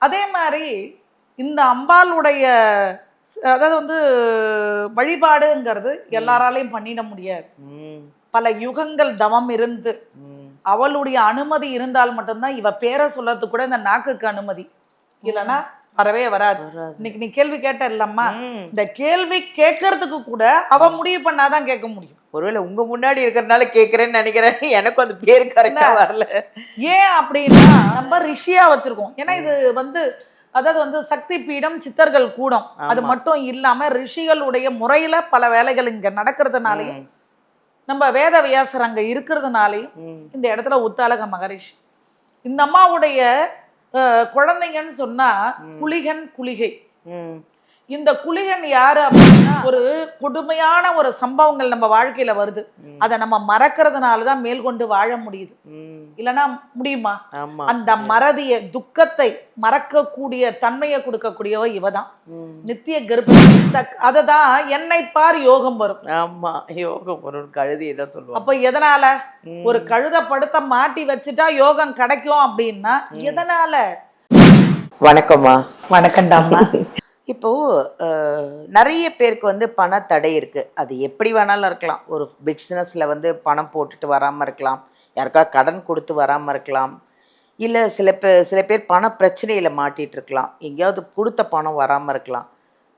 அதே மாதிரி இந்த அம்பாளுடைய அதாவது வந்து வழிபாடுங்கிறது எல்லாராலையும் பண்ணிட முடியாது. பல யுகங்கள் தவம் இருந்து அவளுடைய அனுமதி இருந்தால் மட்டும்தான் இவ பேரை சொல்றதுக்கு கூட இந்த நாக்குக்கு அனுமதி இல்லைன்னா வரவே வராது. இன்னைக்கு நீ கேள்வி கேட்ட இல்லம்மா, இந்த கேள்வி கேட்கறதுக்கு கூட அவ முடிவு பண்ணாதான் கேட்க முடியும். ஒருவேளை உங்க முன்னாடி இருக்கிறதுனால கேட்கறேன்னு நினைக்கிறேன். எனக்கு அந்த பேர் கரெக்டா வரல. ஏன் அப்படின்னா நம்ம ரிஷியா வச்சிருக்கோம். ஏன்னா இது வந்து அதாவது வந்து சக்தி பீடம், சித்தர்கள் கூடம், அது மட்டும் இல்லாம ரிஷிகளுடைய முறையில பல வேலைகள் இங்க நடக்கிறதுனாலையும் நம்ம வேத வியாசர் அங்க இருக்கிறதுனாலையும் இந்த இடத்துல உத்தாலக மகரிஷி இந்த அம்மாவுடைய குழந்தைங்கன்னு சொன்னா குளிகன் குளிகை. இந்த குளிகன் யாரு அப்படின்னா ஒரு கொடுமையான ஒரு சம்பவங்கள் நம்ம வாழ்க்கையில வருது, அதை நம்ம மறக்கிறதுனாலதான் மேல்கொண்டு வாழ முடியுது. இல்லைன்னா முடியுமா? அந்த மறதிய துக்கத்தை மறக்கக்கூடிய தன்மையை கொடுக்கக்கூடியவ இவதான் நித்திய கர்ப்பிணி. அததான் என்னை பார் யோகம் வரும். ஆமா, யோகம் வரும். கழுதி இதான் சொல்லுவோம். அப்ப எதனால ஒரு கழுத படுத்த மாட்டி வச்சுட்டா யோகம் கிடைக்கும் அப்படின்னா எதனால? வணக்கம்மா. வணக்கம்டாம்மா. இப்போ நிறைய பேருக்கு வந்து பண தடை இருக்கு. அது எப்படி வேணாலும் இருக்கலாம். ஒரு பிஸ்னஸ்ல வந்து பணம் போட்டுட்டு வராம இருக்கலாம், யாருக்கா கடன் கொடுத்து வராம இருக்கலாம், இல்லை சில பேர் பண பிரச்சனையில மாட்டிட்டு இருக்கலாம், எங்கேயாவது கொடுத்த பணம் வராம இருக்கலாம்.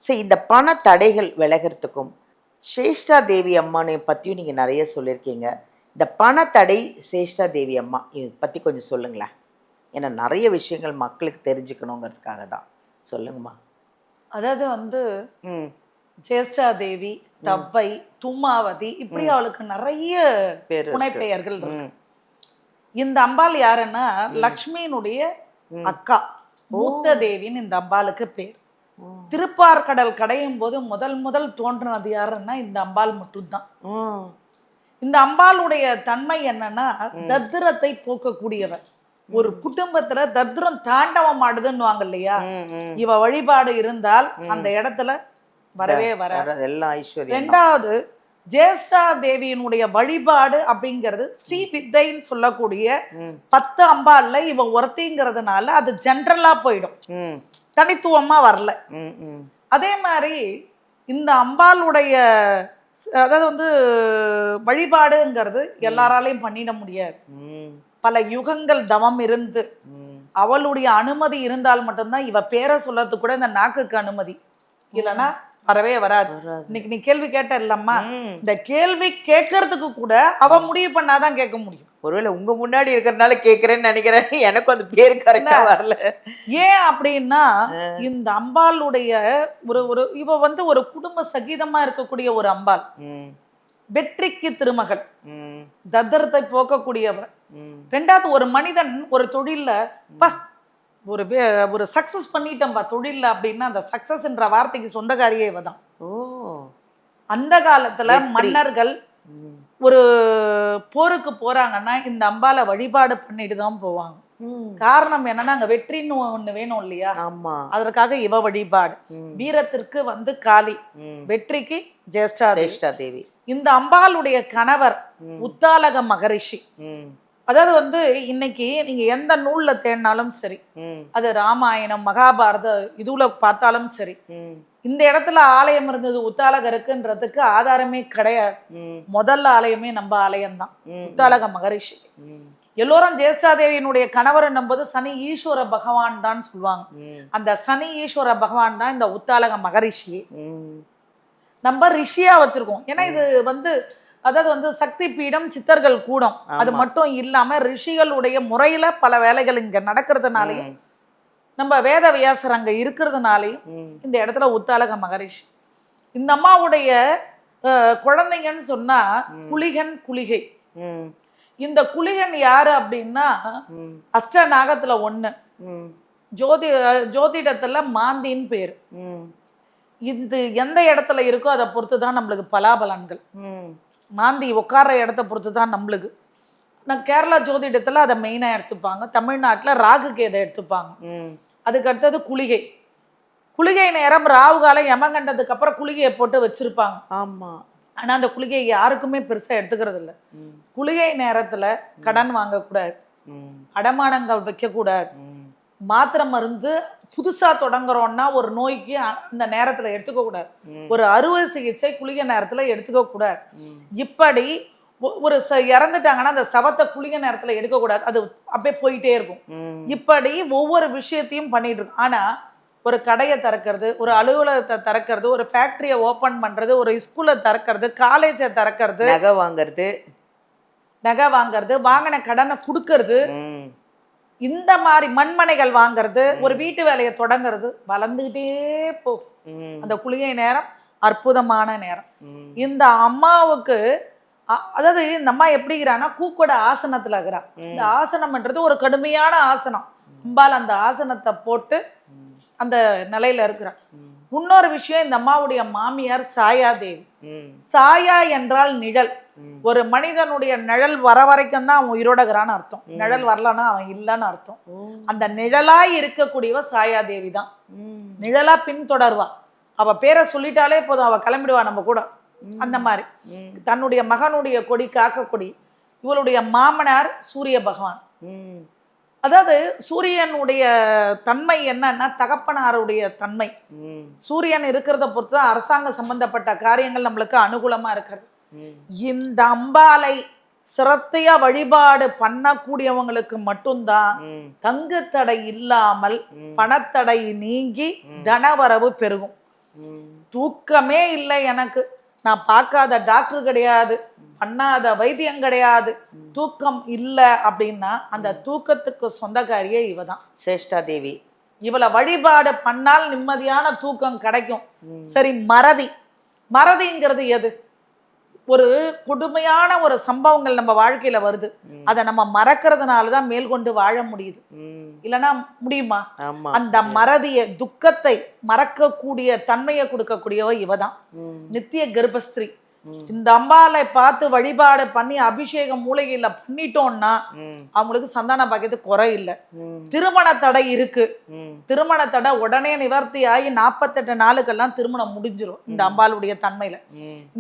சரி, இந்த பண தடைகள் விலகிறதுக்கும் சேஷ்டா தேவி அம்மானை பற்றியும் நீங்கள் நிறைய சொல்லியிருக்கீங்க. இந்த பண தடை சேஷ்டா தேவி அம்மா இதை பற்றி கொஞ்சம் சொல்லுங்களேன். ஏன்னா நிறைய விஷயங்கள் மக்களுக்கு தெரிஞ்சுக்கணுங்கிறதுக்காக தான். சொல்லுங்கம்மா. அதாவது வந்து சேஷ்டா தேவி, தவ்வை, தும்மாவதி, இப்படி அவளுக்கு நிறைய புனைப்பெயர்கள் இருக்கு. இந்த அம்பாள் யாருன்னா லக்ஷ்மியினுடைய அக்கா, மூத்த தேவின்னு இந்த அம்பாளுக்கு பேர். திருப்பார்கடல் கடையும் போது முதல் தோன்றினது யாருன்னா இந்த அம்பாள் மட்டும்தான். இந்த அம்பாளுடைய தன்மை என்னன்னா தத்திரத்தை போக்கக்கூடியவர். ஒரு குடும்பத்துல தத்ரம் தாண்டவம் ஆடுதுன்னு வாங்க இல்லையா, இவ வழிபாடு இருந்தால் அந்த இடத்துல வரவே வராது. ரெண்டாவது ஜேஷ்டா தேவியினுடைய வழிபாடு அப்படிங்கிறது ஸ்ரீ வித்தைன்னு சொல்லக்கூடிய 10 அம்பாள்ல இவ ஒருத்திங்கிறதுனால அது ஜென்ரலா போயிடும், தனித்துவமா வரல. அதே மாதிரி இந்த அம்பாளுடைய அதாவது வந்து வழிபாடுங்கிறது எல்லாராலையும் பண்ணிட முடியாது. பல யுகங்கள் தவம் இருந்து அவளுடைய அனுமதி இருந்தால் மட்டும்தான் இவ பேரை சொல்றதுக்கு கூட இந்த நாக்குக்கு அனுமதி இல்லைன்னா வரவே வராது. இன்னைக்கு நீ கேள்வி கேட்ட இல்லம்மா, இந்த கேள்வி கேட்கறதுக்கு கூட அவ முடிவு பண்ணாதான் கேட்க முடியும். ஒருவேளை உங்க முன்னாடி இருக்கிறதுனால கேட்கறேன்னு நினைக்கிறேன். எனக்கு அந்த பேர் கரெக்டா வரல. ஏன் அப்படின்னா இந்த அம்பாளுடைய ஒரு இவ வந்து ஒரு குடும்ப சகிதமா இருக்கக்கூடிய ஒரு அம்பாள், வெற்றிக்கு திருமகள், தத்திரத்தை போக்கக்கூடியவர். ரெண்டாவது ஒரு மனிதன் ஒரு தொழில்ல ஒரு சக்சஸ் பண்ணிட்டம்பா தொழில்ல அப்படின்னா அந்த சக்சஸ் என்ற வார்த்தைக்கு சொந்தக்காரியே இவதான். அந்த காலத்துல மன்னர்கள் ஒரு போருக்கு போறாங்கன்னா இந்த அம்பால வழிபாடு பண்ணிட்டு தான் போவாங்க. காரணம் என்னன்னா அங்க வெற்றின்னு ஒண்ணு வேணும் இல்லையா, அதற்காக இவ வழிபாடு. வீரத்திற்கு வந்து காளி, வெற்றிக்கு ஜேஷ்டா தேவி. இந்த அம்பாளுடைய கணவர் உத்தாலக மகரிஷி. அதாவது வந்து இன்னைக்கு நீங்க எந்த நூல்ல தேடினாலும் சரி, அது ராமாயணம் மகாபாரத இதுல பார்த்தாலும் சரி, இந்த இடத்துல ஆலயம் இருந்தது உத்தாலகருக்குன்றதுக்கு ஆதாரமே கிடையாது. முதல் ஆலயமே நம்ம ஆலயம்தான், உத்தாலக மகரிஷி. எல்லோரும் ஜேஷ்டா தேவியினுடைய கணவர் நம்பது சனி ஈஸ்வர பகவான் தான் சொல்லுவாங்க. அந்த சனி ஈஸ்வர பகவான் தான் இந்த உத்தாலக மகரிஷி நம்ம ரிஷியா வச்சிருக்கோம். ஏன்னா இது வந்து அதாவது வந்து சக்தி பீடம், சித்தர்கள் கூடம், அது மட்டும் இல்லாம ரிஷிகளுடைய முறையில பல வேலைகள் இங்க நடக்கிறதுனாலையும் நம்ம வேத வியாசர் அங்க இருக்கிறதுனாலையும் இந்த இடத்துல உத்தாலக மகரிஷி. இந்த அம்மாவுடைய குழந்தைங்கன்னு சொன்னா குளிகன் குளிகை. இந்த குளிகன் யாரு அப்படின்னா அஷ்ட நாகத்துல ஒண்ணு, ஜோதிடத்துல மாந்தின்னு பேரு. இது எந்த இடத்துல இருக்கோ அதை பொறுத்துதான் நம்மளுக்கு பலாபலன்கள். மாந்தி உட்கார்ற இடத்த பொறுத்துதான் நம்மளுக்கு. நான் கேரளா ஜோதிடத்துல அதை மெயினா எடுத்துப்பாங்க. தமிழ்நாட்டுல ராகு கேதை எடுத்துப்பாங்க. அதுக்கு அடுத்தது குளிகை. குளிகை நேரம் ராகு காலம் யமகண்டதுக்கு அப்புறம் குளிகையை போட்டு வச்சிருப்பாங்க. ஆமா. ஆனா அந்த குளிகையை யாருக்குமே பெருசா எடுத்துக்கிறது இல்லை. குளிகை நேரத்துல கடன் வாங்கக்கூடாது, அடமானங்கள் வைக்க கூடாது, மாத்திரை மருந்து புதுசா தொடங்குறோம்னா ஒரு நோய்க்கு அந்த நேரத்துல எடுத்துக்க கூடாது. ஒரு அறுவை சிகிச்சை குளிகை நேரத்துல எடுத்துக்க கூடாது. இப்படி ஒரு இறந்துட்டாங்கன்னா அந்த சவத்தை குளிகை நேரத்துல எடுக்க கூடாது. அது அப்படியே போயிட்டே இருக்கும். இப்படி ஒவ்வொரு விஷயத்தையும் பண்ணிட்டு இருக்கும். ஆனா ஒரு கடையை திறக்கிறது, ஒரு அலுவலகத்தை திறக்கிறது, ஒரு ஃபேக்டரியை ஓபன் பண்றது, ஒரு ஸ்கூலை திறக்கிறது, காலேஜை திறக்கிறது, நகை வாங்குறது, வாங்கின கடனை கொடுக்கறது, இந்த மாதிரி மண்மனைகள் வாங்குறது, ஒரு வீட்டு வேலையை தொடங்குறது, வளர்ந்துகிட்டே போகும். அந்த குளிகை நேரம் அற்புதமான நேரம். இந்த அம்மாவுக்கு அதாவது இந்த அம்மா எப்படிங்கிறான்னா கூக்கோட ஆசனத்துல இருக்கிறா. இந்த ஆசனம்ன்றது ஒரு கடுமையான ஆசனம். அம்பாள் அந்த ஆசனத்தை போட்டு அந்த நிலையில இருக்கிறார். இன்னொரு விஷயம், இந்த அம்மாவுடைய மாமியார் சாயா தேவி. சாயா என்றால் நிழல். ஒரு மனிதனுடைய நிழல் வர வரைக்கும் தான் அவன் உயிரோடகிறான்னு அர்த்தம். நிழல் வரலன்னா அவன் இல்லைன்னு அர்த்தம். அந்த நிழலாய் இருக்கக்கூடியவ சாயா தேவி தான். நிழலா பின்தொடர்வா. அவ பேரை சொல்லிட்டாலே போதும், அவ கிளம்பிடுவா நம்ம கூட. அந்த மாதிரி தன்னுடைய மகனுடைய கொடி காக்க கொடி. இவளுடைய மாமனார் சூரிய பகவான். அதாவது சூரியனுடைய தன்மை என்னன்னா தகப்பனாருடைய தன்மை. சூரியன் இருக்கிறத பொறுத்து தான் அரசாங்க சம்பந்தப்பட்ட காரியங்கள் நம்மளுக்கு அனுகூலமா இருக்கிறது. இந்த அம்பாலை சிரத்தையா வழிபாடு பண்ணக்கூடியவங்களுக்கு மட்டும்தான் தங்கு தடை இல்லாமல் பணத்தடை நீங்கி தனவரவு பெருகும். தூக்கமே இல்லை எனக்கு, நான் பார்க்காத டாக்டர் கிடையாது, பண்ணாத வைத்தியம் கிடையாது, தூக்கம் இல்லை அப்படின்னா அந்த தூக்கத்துக்கு சொந்தக்காரியே இவ தான், சேஷ்டா தேவி. இவளை வழிபாடு பண்ணால் நிம்மதியான தூக்கம் கிடைக்கும். சரி, மறதி. மறதிங்கிறது எது? ஒரு கொடுமையான ஒரு சம்பவங்கள் நம்ம வாழ்க்கையில வருது, அதை நம்ம மறக்கிறதுனாலதான் மேல்கொண்டு வாழ முடியுது. இல்லைன்னா முடியுமா? அந்த மறதிய துக்கத்தை மறக்கக்கூடிய தன்மையை கொடுக்கக்கூடியவ இவதான், நித்திய கர்ப்பஸ்திரீ. இந்த அம்பாலை பார்த்து வழிபாடு பண்ணி அபிஷேகம் மூலிகையில பண்ணிட்டோம்னா அவங்களுக்கு சந்தான பாக்கியத்து குறை இல்லை. திருமண தடை இருக்கு, திருமண தடை உடனே நிவர்த்தி ஆகி 48 நாளுக்கெல்லாம் திருமணம் முடிஞ்சிடும் இந்த அம்பாளுடைய தன்மையில.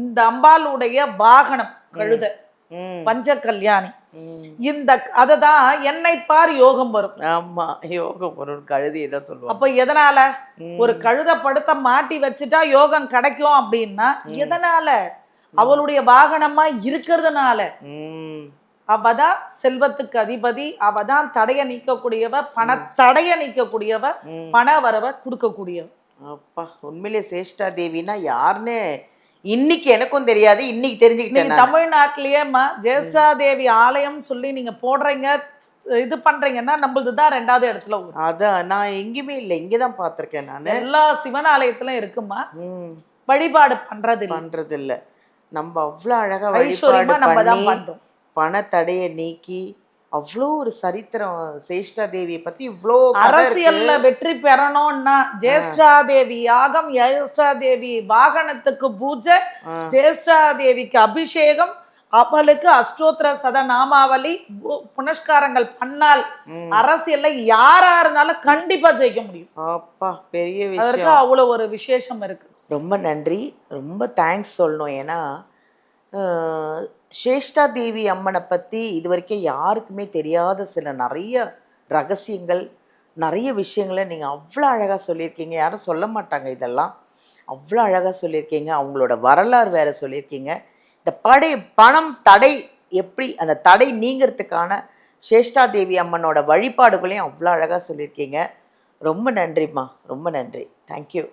இந்த அம்பாளுடைய வாகனம் கழுதை, பஞ்ச கல்யாணி. இந்த அததான் என்னை பார் யோகம் வரும். ஆமா, யோகம் வரும் கழுதி இதை சொல்லுவோம். அப்ப எதனால ஒரு கழுதை படுத்த மாட்டி வச்சுட்டா யோகம் கிடைக்கும் அப்படின்னா எதனால? அவளுடைய வாகனமா இருக்கிறதுனால. அவதான் செல்வத்துக்கு அதிபதி, அவதான் தடைய நீக்கக்கூடியவ, பணத்தடைய நீக்கக்கூடியவ, பண வரவ கொடுக்கக்கூடியவ. அப்பா, உண்மையிலே சேஷ்டா தேவினா யாருன்னு இன்னைக்கு எனக்கும் தெரியாது, இன்னைக்கு தெரிஞ்சுக்கிட்டேன். தமிழ்நாட்டிலேயேமா ஜேஷ்டா தேவி ஆலயம் சொல்லி நீங்க போடுறீங்க, இது பண்றீங்கன்னா நம்மளதுதான் 2வது இடத்துல. அதான் நான் எங்கேயுமே இல்லை, இங்கதான் பாத்திருக்கேன் நான். எல்லா சிவன் ஆலயத்திலும் இருக்குமா, வழிபாடு பண்றது இல்ல. நம்ம அவ்வளவு அழகா வழிபாடு பண்ணி பணத்தடைய நீக்கி அவ்வளோ ஒரு சரித்திரம். சேஷ்டா தேவியை பத்தி இவ்வளோ அரசியல்ல வெற்றி பெறணும்னா ஜேஷ்டா தேவி யாகம், ஜேஷ்டா தேவி வாகனத்துக்கு பூஜை, ஜேஷ்டா தேவிக்கு அபிஷேகம், அவளுக்கு அஷ்டோத்திர சதநாமாவளி புனஸ்காரங்கள் பண்ணால் அரசியல்ல யாரா இருந்தாலும் கண்டிப்பா ஜெயிக்க முடியும். அப்பா, பெரிய விஷயம். அதற்கு அவ்வளவு ஒரு விசேஷம் இருக்கு. ரொம்ப நன்றி, ரொம்ப தேங்க்ஸ் சொல்லணும். ஏன்னா சேஷ்டா தேவி அம்மனை பற்றி இது வரைக்கும் யாருக்குமே தெரியாத சில நிறைய ரகசியங்கள், நிறைய விஷயங்களை நீங்கள் அவ்வளோ அழகாக சொல்லியிருக்கீங்க. யாரும் சொல்ல மாட்டாங்க இதெல்லாம். அவ்வளோ அழகாக சொல்லியிருக்கீங்க. அவங்களோட வரலாறு வேறு சொல்லியிருக்கீங்க. இந்த பணம் தடை எப்படி அந்த தடை நீங்கிறதுக்கான சேஷ்டா தேவி அம்மனோட வழிபாடுகளையும் அவ்வளோ அழகாக சொல்லியிருக்கீங்க. ரொம்ப நன்றிம்மா, ரொம்ப நன்றி. தேங்க்யூ.